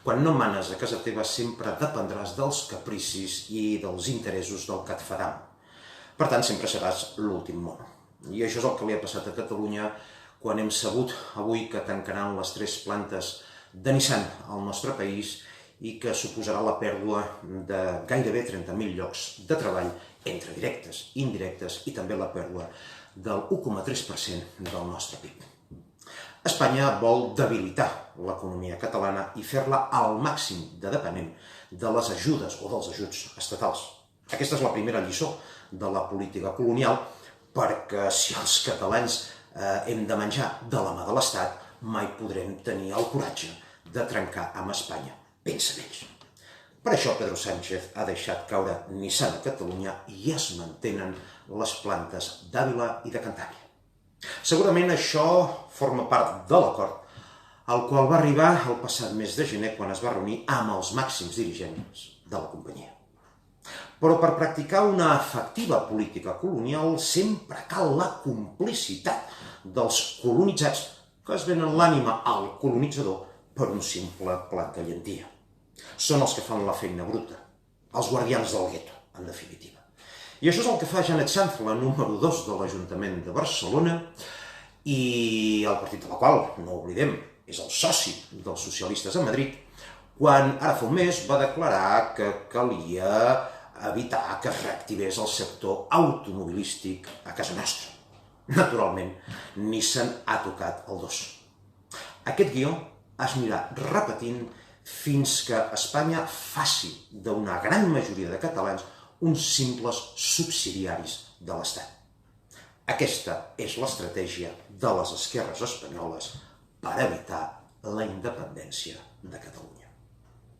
Quan no manes a casa teva sempre dependràs dels capricis i dels interessos del que et farà. Per tant, sempre seràs l'últim mono. I això és el que li ha passat a Catalunya quan hem sabut avui que tancaran les 3 plantes de Nissan al nostre país i que suposarà la pèrdua de gairebé 30.000 llocs de treball entre directes i indirectes i també la pèrdua del 1,3% del nostre PIB. Espanya vol debilitar l'economia catalana i fer-la al màxim de dependent de les ajudes o dels ajuts estatals. Aquesta és la primera lliçó de la política colonial, perquè si els catalans hem de menjar de la mà de l'Estat, mai podrem tenir el coratge de trencar amb Espanya. Pensa en ells. Per això Pedro Sánchez ha deixat caure Nissan a Catalunya i es mantenen les plantes d'Àvila i de Cantàbria. Segurament això forma part de l'acord al qual va arribar el passat mes de gener quan es va reunir amb els màxims dirigents de la companyia. Però per practicar una efectiva política colonial sempre cal la complicitat dels colonitzats que es venen l'ànima al colonitzador per un simple plat de llentia. Són els que fan la feina bruta, els guardians del gueto, en definitiva. I això és el que fa Janet Sanz, la número 2 de l'Ajuntament de Barcelona, i el partit de la qual, no oblidem, és el soci dels socialistes a Madrid, quan ara fa un mes va declarar que calia evitar que es reactivés el sector automobilístic a casa nostra. Naturalment, Nissan ha tocat el dos. Aquest guió es anirà repetint fins que Espanya faci d'una gran majoria de catalans uns simples subsidiaris de l'Estat. Aquesta és l'estratègia de les esquerres espanyoles per evitar la independència de Catalunya.